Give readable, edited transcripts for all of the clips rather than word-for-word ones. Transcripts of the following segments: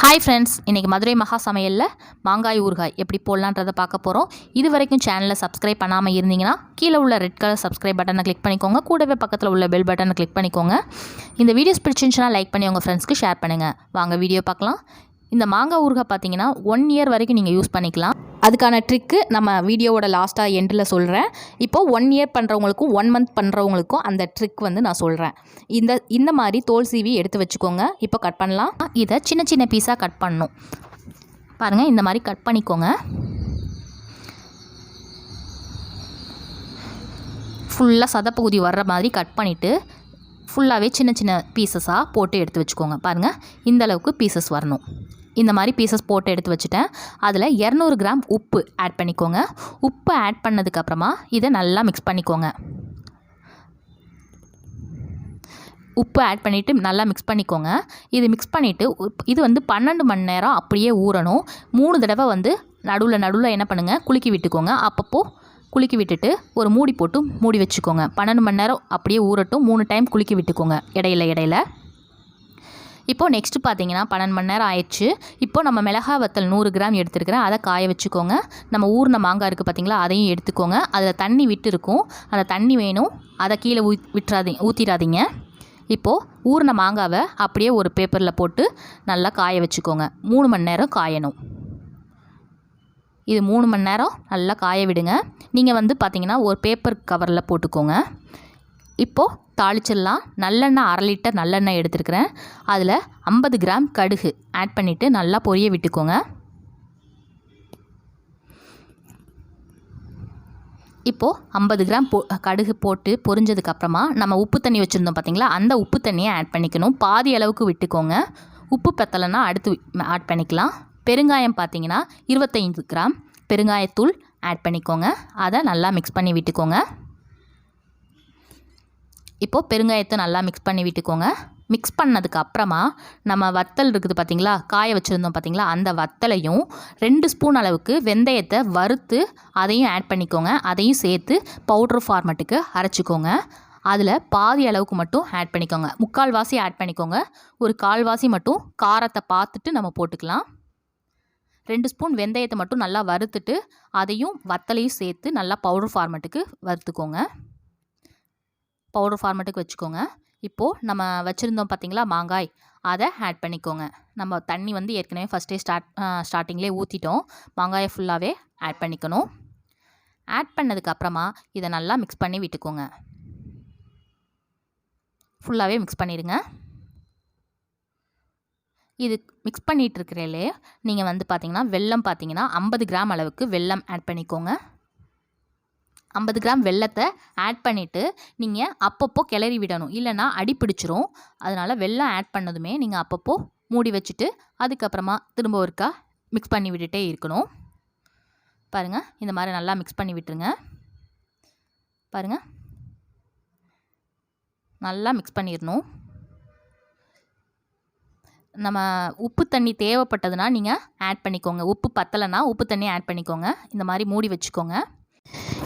Hi friends, இன்றைக்கி மதுரை மகா சமையலில் மாங்காய் ஊறுகாய் எப்படி போடலான்றதை பார்க்க போகிறோம். இது வரைக்கும் சேனலை சப்ஸ்கிரைப் பண்ணாமல் இருந்தீங்கன்னா கீழே உள்ள ரெட் கலர் சப்ஸ்கிரைப் பட்டனை கிளிக் பண்ணிக்கோங்க. கூடவே பக்கத்தில் உள்ள பெல் பட்டனை கிளிக் பண்ணிக்கோங்க. இந்த வீடியோஸ் பிடிச்சிருந்துச்சுன்னா லைக் பண்ணி உங்கள் ஃப்ரெண்ட்ஸ்க்கு ஷேர் பண்ணுங்கள். வாங்க வீடியோ பார்க்கலாம். இந்த மாங்காய் ஊறுகாய் பார்த்தீங்கன்னா 1 இயர் வரைக்கும் நீங்கள் யூஸ் பண்ணிக்கலாம். அதுக்கான ட்ரிக்கு நம்ம வீடியோவோட லாஸ்ட்டாக எண்டில் சொல்கிறேன். இப்போது 1 இயர் பண்ணுறவங்களுக்கும் 1 மந்த் பண்ணுறவங்களுக்கும் அந்த ட்ரிக் வந்து நான் சொல்கிறேன். இந்த மாதிரி தோல் சீவி எடுத்து வச்சுக்கோங்க. இப்போ கட் பண்ணலாம். இதை சின்ன சின்ன பீஸாக கட் பண்ணணும். பாருங்கள், இந்த மாதிரி கட் பண்ணிக்கோங்க. ஃபுல்லாக சதப்பகுதி வர்ற மாதிரி கட் பண்ணிவிட்டு ஃபுல்லாகவே சின்ன சின்ன பீசஸாக போட்டு எடுத்து வச்சுக்கோங்க. பாருங்கள், இந்தளவுக்கு பீசஸ் வரணும். இந்த மாதிரி பீசஸ் போட்டு எடுத்து வச்சுட்டேன். அதில் 200 கிராம் உப்பு ஆட் பண்ணிக்கோங்க. உப்பு ஆட் பண்ணதுக்கப்புறமா இதை நல்லா மிக்ஸ் பண்ணிக்கோங்க. உப்பு ஆட் பண்ணிவிட்டு நல்லா மிக்ஸ் பண்ணிக்கோங்க. இது மிக்ஸ் பண்ணிவிட்டு இது வந்து 12 மணி நேரம் அப்படியே ஊறணும். 3 தடவை வந்து நடுவில் என்ன பண்ணுங்கள், குலுக்கி விட்டுக்கோங்க. அப்பப்போ குலுக்கி விட்டுட்டு ஒரு மூடி போட்டு மூடி வச்சுக்கோங்க. 12 மணி நேரம் அப்படியே ஊறட்டும். 3 டைம் குலுக்கி விட்டுக்கோங்க இடையில. இப்போது நெக்ஸ்ட்டு பார்த்தீங்கன்னா 12 மணி நேரம் ஆயிடுச்சு. இப்போது நம்ம மிளகாய் வத்தல் 100 கிராம் எடுத்துருக்கிறேன். அதை காய வச்சுக்கோங்க. நம்ம ஊறின மாங்காய் இருக்குது பார்த்தீங்களா, அதையும் எடுத்துக்கோங்க. அதில் தண்ணி விட்டு இருக்கும், அந்த தண்ணி வேணும். அதை கீழே ஊற்றிடாதீங்க. இப்போது ஊறின மாங்காவை அப்படியே ஒரு பேப்பரில் போட்டு நல்லா காய வச்சுக்கோங்க. 3 மணி நேரம் காயணும். இது 3 மணி நேரம் நல்லா காய விடுங்க. நீங்கள் வந்து பார்த்தீங்கன்னா ஒரு பேப்பர் கவரில் போட்டுக்கோங்க. இப்போது தாளிச்சிடலாம். நல்லெண்ணெய் 1/2 லிட்டர் நல்லெண்ணெய் எடுத்துருக்கிறேன். அதில் 50 கிராம் கடுகு ஆட் பண்ணிவிட்டு நல்லா பொரிய விட்டுக்கோங்க. இப்போது 50 கிராம் கடுகு போட்டு பொரிஞ்சதுக்கப்புறமா நம்ம உப்பு தண்ணி வச்சுருந்தோம் பார்த்தீங்களா, அந்த உப்பு தண்ணியை ஆட் பண்ணிக்கணும். பாதி அளவுக்கு விட்டுக்கோங்க. உப்பு பத்தலைன்னா அடுத்து ஆட் பண்ணிக்கலாம். பெருங்காயம் பார்த்தீங்கன்னா 25 கிராம் பெருங்காயத்தூள் ஆட் பண்ணிக்கோங்க. அதை நல்லா மிக்ஸ் பண்ணி விட்டுக்கோங்க. இப்போது பெருங்காயத்தை நல்லா மிக்ஸ் பண்ணி விட்டுக்கோங்க. மிக்ஸ் பண்ணதுக்கு அப்புறமா நம்ம வத்தல் இருக்குது பார்த்தீங்களா, காய வச்சுருந்தோம் பார்த்தீங்களா, அந்த வத்தலையும் 2 ஸ்பூன் அளவுக்கு வெந்தயத்தை வறுத்து அதையும் ஆட் பண்ணிக்கோங்க. அதையும் சேர்த்து பவுட்ரு ஃபார்மேட்டுக்கு அரைச்சிக்கோங்க. அதில் பாதி அளவுக்கு மட்டும் ஆட் பண்ணிக்கோங்க. 3/4 வாசி ஆட் பண்ணிக்கோங்க. ஒரு 1/4 வாசி மட்டும் காரத்தை பார்த்துட்டு நம்ம போட்டுக்கலாம். 2 ஸ்பூன் வெந்தயத்தை மட்டும் நல்லா வறுத்துட்டு அதையும் வத்தலையும் சேர்த்து நல்லா பவுடர் ஃபார்மேட்டுக்கு வறுத்துக்கோங்க. பவுடர் ஃபார்மேட்டுக்கு வச்சுக்கோங்க. இப்போது நம்ம வச்சுருந்தோம் பார்த்தீங்களா மாங்காய், அதை ஆட் பண்ணிக்கோங்க. நம்ம தண்ணி வந்து ஏற்கனவே ஃபஸ்ட்டே ஸ்டார்டிங்லேயே ஊற்றிட்டோம். மாங்காயை ஃபுல்லாகவே ஆட் பண்ணிக்கணும். ஆட் பண்ணதுக்கப்புறமா இதை நல்லா மிக்ஸ் பண்ணி விட்டுக்கோங்க. ஃபுல்லாகவே மிக்ஸ் பண்ணிடுங்க. இது மிக்ஸ் பண்ணிகிட்ருக்கிறீங்களே நீங்கள் வந்து பார்த்தீங்கன்னா வெல்லம் பார்த்தீங்கன்னா 50 கிராம் அளவுக்கு வெல்லம் ஆட் பண்ணிக்கோங்க. 50 கிராம் வெல்லத்தை ஆட் பண்ணிவிட்டு நீங்கள் அப்பப்போ கிளறி விடணும், இல்லைனா அடி பிடிச்சிரும். அதனால் வெல்லம் ஆட் பண்ணதுமே நீங்கள் அப்பப்போ மூடி வச்சுட்டு அதுக்கப்புறமா திரும்ப ஒருக்கா மிக்ஸ் பண்ணி விட்டுட்டே இருக்கணும். பாருங்கள், இந்த மாதிரி நல்லா மிக்ஸ் பண்ணி விட்டுருங்க. பாருங்கள், நல்லா மிக்ஸ் பண்ணிடணும். நம்ம உப்பு தண்ணி தேவைப்பட்டதுன்னா நீங்கள் ஆட் பண்ணிக்கோங்க. உப்பு பத்தலைன்னா உப்பு தண்ணி ஆட் பண்ணிக்கோங்க. இந்த மாதிரி மூடி வச்சுக்கோங்க.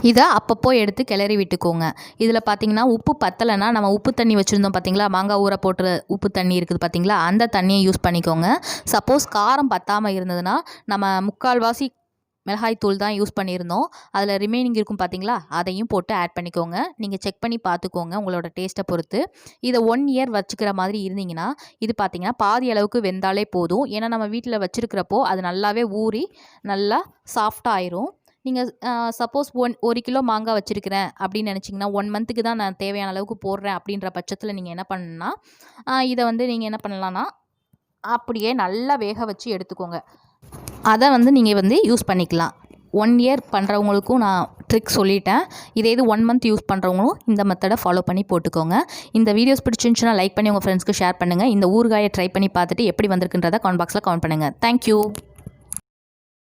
இதை அப்பப்போ எடுத்து கிளறி விட்டுக்கோங்க. இதில் பார்த்தீங்கன்னா உப்பு பத்தலைன்னா நம்ம உப்பு தண்ணி வச்சுருந்தோம் பார்த்தீங்களா, மாங்காய் ஊற போட்டு உப்பு தண்ணி இருக்குது பார்த்தீங்களா, அந்த தண்ணியை யூஸ் பண்ணிக்கோங்க. சப்போஸ் காரம் பத்தாமல் இருந்ததுன்னா நம்ம 3/4 வாசி மிளகாய் தூள் தான் யூஸ் பண்ணியிருந்தோம். அதில் ரிமைனிங் இருக்கும் பார்த்தீங்களா, அதையும் போட்டு ஆட் பண்ணிக்கோங்க. நீங்கள் செக் பண்ணி பார்த்துக்கோங்க உங்களோட டேஸ்ட்டை பொறுத்து. இதை 1 இயர் வச்சுக்கிற மாதிரி இருந்தீங்கன்னா இது பார்த்தீங்கன்னா பாதி அளவுக்கு வெந்தாலே போதும். ஏன்னா நம்ம வீட்டில் வச்சுருக்கிறப்போ அது நல்லாவே ஊறி நல்லா சாஃப்டாக ஆயிரும். நீங்கள் சப்போஸ் 1 கிலோ மாங்காய் வச்சுருக்கிறேன் அப்படின்னு நினச்சிங்கன்னா 1 மந்த்துக்கு தான் நான் தேவையான அளவுக்கு போடுறேன் அப்படின்ற பட்சத்தில் நீங்கள் என்ன பண்ணணுன்னா இதை வந்து நீங்கள் என்ன பண்ணலான்னா அப்படியே நல்லா வேக வச்சு எடுத்துக்கோங்க. அதை வந்து நீங்கள் வந்து யூஸ் பண்ணிக்கலாம். 1 இயர் பண்ணுறவங்களுக்கும் நான் ட்ரிக் சொல்லிட்டேன். இதே இது 1 மந்த் யூஸ் பண்ணுறவங்களும் இந்த மெத்தடை ஃபாலோ பண்ணி போட்டுக்கோங்க. இந்த வீடியோஸ் பிடிச்சிருந்துச்சுன்னா லைக் பண்ணி உங்கள் ஃப்ரெண்ட்ஸ்க்கு ஷேர் பண்ணுங்கள். இந்த ஊறுகாயை ட்ரை பண்ணி பார்த்துட்டு எப்படி வந்திருக்குன்றதை கமெண்ட் பாக்ஸில் கமெண்ட் பண்ணுங்கள். தேங்க்யூ.